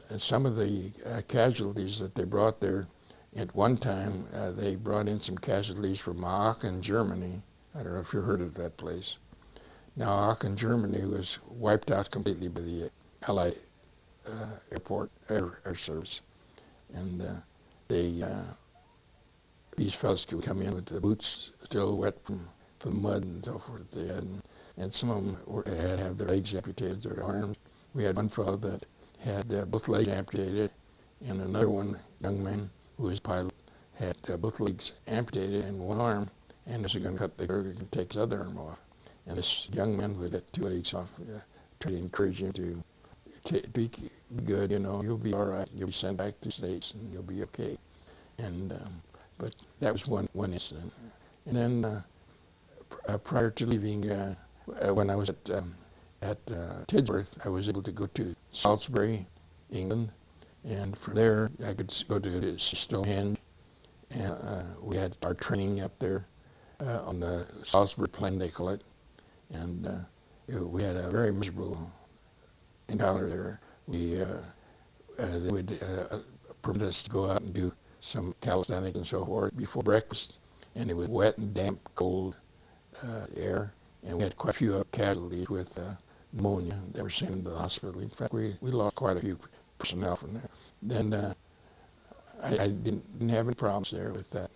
and some of the casualties that they brought there, at one time they brought in some casualties from Aachen, Germany. I don't know if you heard of that place. Now Aachen, Germany was wiped out completely by the Allied air service, and these fellows could come in with the boots still wet from mud and so forth they had, and some of them had to have their legs amputated, their arms. We had one fellow that had both legs amputated, and another one, young man who was a pilot, had both legs amputated and one arm, and was going to cut the trigger and take his other arm off. And this young man who got 2 legs off tried to encourage him to be good, you'll be all right, you'll be sent back to the States, and you'll be okay. And but that was one incident. And then prior to leaving, when I was at Tidworth, I was able to go to Salisbury, England, and from there I could go to Stonehenge, and we had our training up there on the Salisbury Plain, they call it, and we had a very miserable encounter there. They would permit us to go out and do some calisthenics and so forth before breakfast, and it was wet and damp, cold air, and we had quite a few casualties with pneumonia that were sent into the hospital. In fact, we lost quite a few personnel from that. Then I didn't have any problems there with that.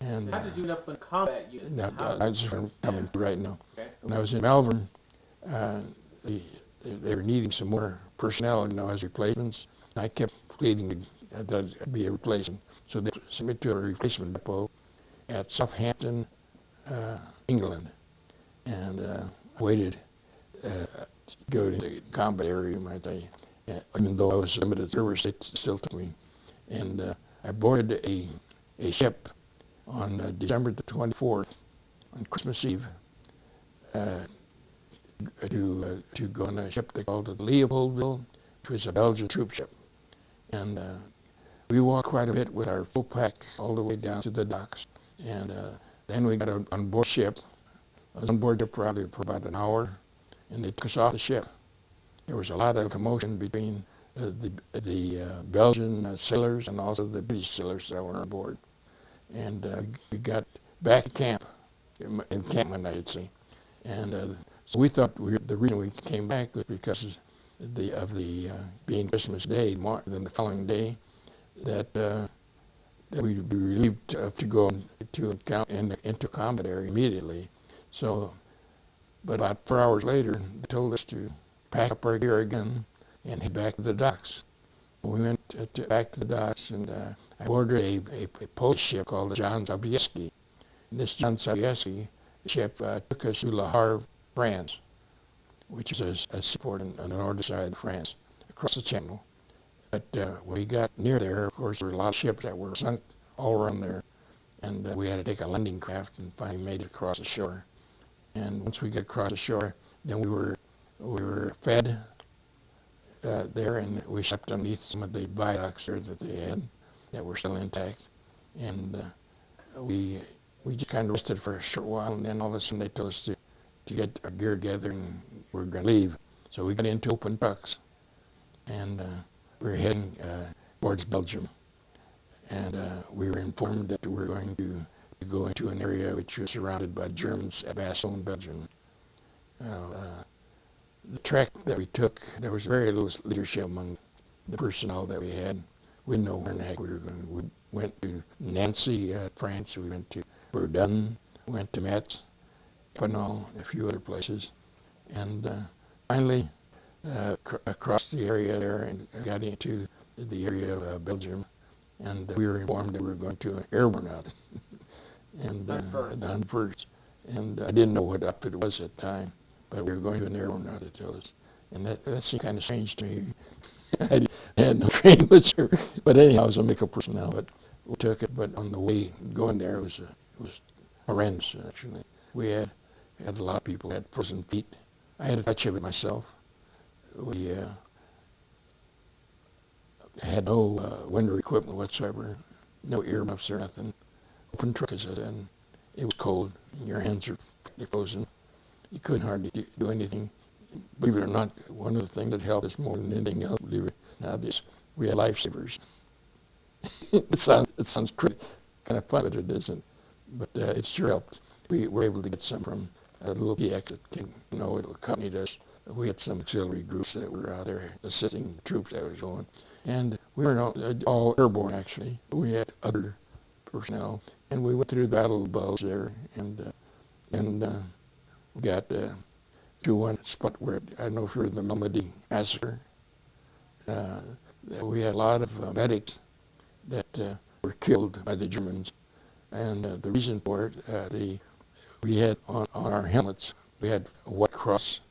And how did you end up in combat unit? I just coming to right now. Okay. When I was in Malvern, they were needing some more personnel, as replacements. I kept pleading that I'd be a replacement. So they sent me to a replacement depot at Southampton, England, and I waited to go to the combat area, you might say. Even though I was limited service, they still took me. And I boarded a ship on December the 24th, on Christmas Eve, to go on a ship they called the Leopoldville, which was a Belgian troop ship. And we walked quite a bit with our full pack all the way down to the docks. And then we got on board ship. I was on board ship probably for about an hour, and they took us off the ship. There was a lot of commotion between the Belgian sailors and also the British sailors that were on board. And we got back to camp, encampment I should say. And so we thought the reason we came back was because of the being Christmas Day, then the following day, that we'd be relieved to go into combat area immediately. So, but about 4 hours later, they told us to pack up our gear again and head back to the docks. We went back to the docks, and I boarded a Polish ship called the John Sobieski. And this John Sobieski ship took us to Le Havre, France, which is a seaport on the northern side of France, across the Channel. But when we got near there, of course, there were a lot of ships that were sunk all around there, and we had to take a landing craft and finally made it across the shore. And once we got across the shore, then we were fed there, and we slept underneath some of the viaducts there that they had that were still intact. And we just kind of rested for a short while, and then all of a sudden they told us to get our gear together and we were going to leave. So we got into open trucks, and we were heading towards Belgium. And we were informed that we were going to go into an area which was surrounded by Germans at Bastogne, Belgium. The trek that we took, there was very little leadership among the personnel that we had. We didn't know where in the heck we were going. We went to Nancy, France. We went to Verdun. We went to Metz, Panol, a few other places. And finally across the area there and got into the area of Belgium. And we were informed that we were going to an airborne out. And the Hunt First. And I didn't know what outfit it was at the time, but we were going to an airborne out, they told us. And that seemed kind of strange to me. I had no training whatsoever. But anyhow, I was a medical personnel, but we took it. But on the way going there, it was horrendous, actually. We had a lot of people had frozen feet. I had a touch of it myself. We had no winter equipment whatsoever, no earmuffs or nothing. Open truck, as I said, and it was cold. Your hands were frozen. You couldn't hardly do anything. Believe it or not, one of the things that helped us more than anything else, believe it, Now we had lifesavers. It sounds kind of fun, but it isn't. But it sure helped. We were able to get some from a little PX that came, it accompanied us. We had some auxiliary groups that were out there assisting the troops that was going. And we were all airborne, actually. We had other personnel. And we went through the Battle of the Bulge there. And we got to one spot where, I don't know if you heard the Normandy Massacre. We had a lot of medics that were killed by the Germans. And the reason for it, we had on our helmets, we had a white cross,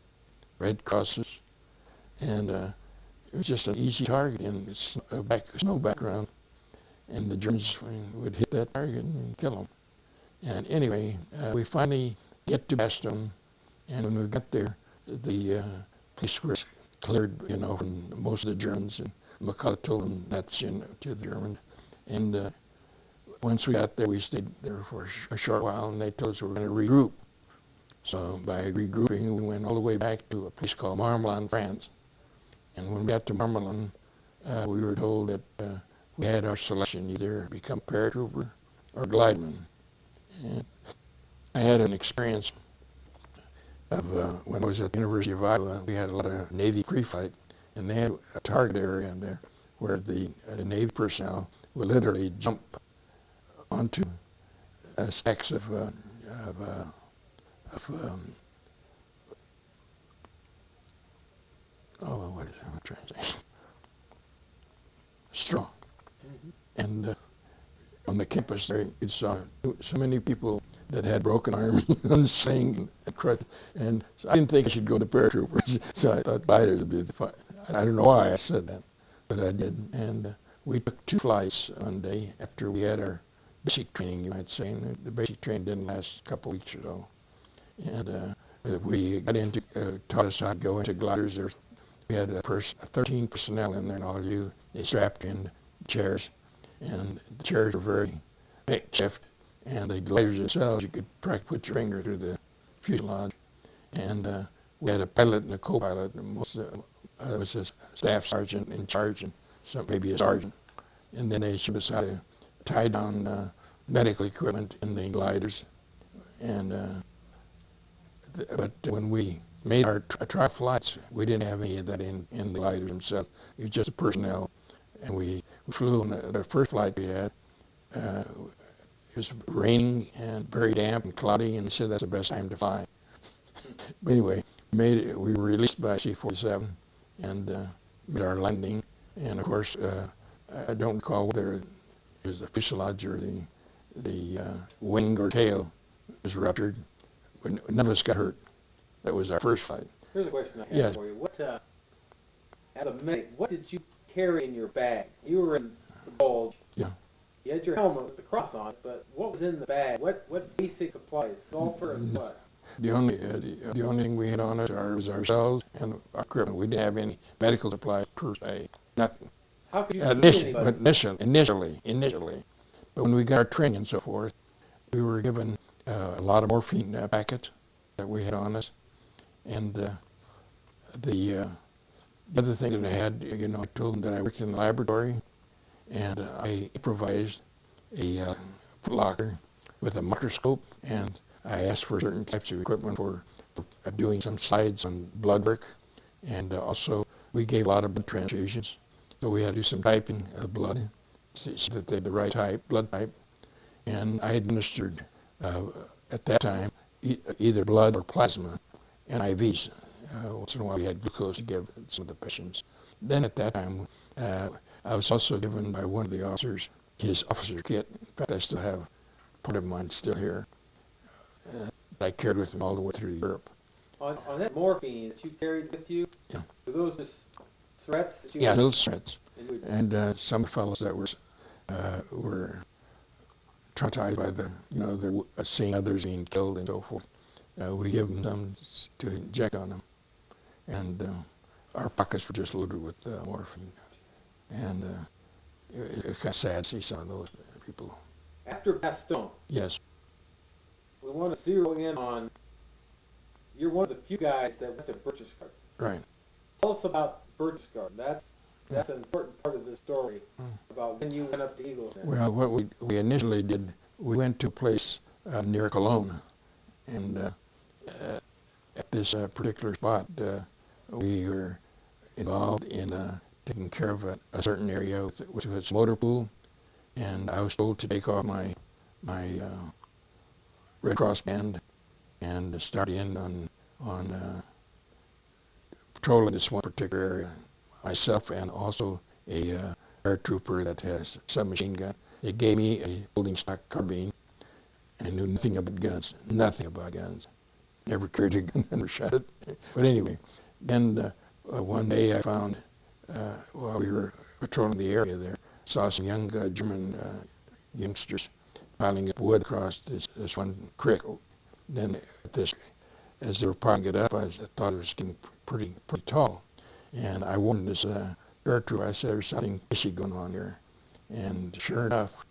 red crosses, and it was just an easy target in a snow background. And the Germans would hit that target and kill them. And anyway, we finally get to Bastogne, and when we got there, the place was cleared, from most of the Germans, and McCulloch told them that's to the Germans. And once we got there, we stayed there for a short while, and they told us we were going to regroup. So by regrouping, we went all the way back to a place called Marmelin, France. And when we got to Marmelin, we were told that we had our selection, either become paratrooper or glideman. And I had an experience of when I was at the University of Iowa, we had a lot of Navy pre-flight, and they had a target area in there where the Navy personnel would literally jump onto stacks of what is that? What translation? Straw. Mm-hmm. And on the campus there, you saw so many people that had broken arms and sang and crutch. And so I didn't think I should go to paratroopers. So I thought gliders would be fun. I don't know why I said that, but I did. And we took 2 flights one day after we had our basic training, you might say. And the basic training didn't last a couple weeks or so. And we got into, taught us how to go into gliders. We had 13 personnel in there, and all of you, they strapped in chairs. And the chairs were very makeshift. And the gliders themselves, you could put your finger through the fuselage. And we had a pilot and a co-pilot, and most was a staff sergeant in charge, and maybe a sergeant. And then they showed us how to tie down medical equipment in the gliders. And but when we made our trial flights, we didn't have any of that in the gliders themselves. It was just the personnel. And we flew on the first flight we had. It was raining and very damp and cloudy, and they said that's the best time to fly. But anyway, we were released by C-47 and made our landing. And of course, I don't recall whether it was the fuselage or the wing or tail was ruptured, but none of us got hurt. That was our first flight. Here's a question I have for you. What, as a medic, what did you carry in your bag? You were in the bulge. Yeah. You had your helmet with the cross on it, but what was in the bag? What basic supplies? Sulfur and what? The only thing we had on us was ourselves and our equipment. We didn't have any medical supplies per se. Nothing. How could you see anybody? Initially. But when we got our training and so forth, we were given a lot of morphine packets that we had on us. And the other thing that I had, I told them that I worked in the laboratory, and I improvised a footlocker with a microscope, and I asked for certain types of equipment for doing some slides on blood work, and also we gave a lot of blood transfusions, so we had to do some typing of blood, so that they had the right type, blood type, and I administered at that time either blood or plasma and IVs. Once in a while we had glucose to give some of the patients. Then at that time, I was also given by one of the officers his officer kit. In fact, I still have part of mine still here. I carried with me all the way through Europe. On that morphine that you carried with you, yeah. Were those just threats that you? Yeah, little threats. And some fellows that were traumatized by the seeing others being killed and so forth. We give them some to inject on them, and our pockets were just loaded with morphine. And it's kind of sad to see some of those people. After Bastogne, yes, we want to zero in on, you're one of the few guys that went to Berchtesgaden. Right. Tell us about Berchtesgaden. That's That's an important part of the story about when you went up to Eagles Nest. Well, what we initially did, we went to a place near Cologne, and at this particular spot, we were involved in taking care of a certain area with its motor pool, and I was told to take off my Red Cross band and start in on patrolling this one particular area. Myself and also a paratrooper that has a submachine gun. They gave me a folding stock carbine. I knew nothing about guns. Never carried a gun, never shot it. But anyway, then one day I found, while we were patrolling the area there, saw some young German youngsters piling up wood across this one creek. Then as they were piling it up, I thought it was getting pretty tall. And I warned this paratrooper, I said, there's something fishy going on here. And sure enough,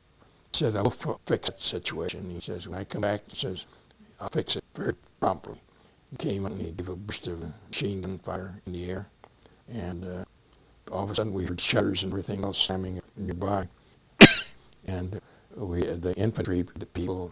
he said, I'll fix that situation. He says, when I come back, he says, I'll fix it very promptly. He came and he gave a burst of machine gun fire in the air. And all of a sudden we heard shutters and everything else slamming nearby. And the infantry, the people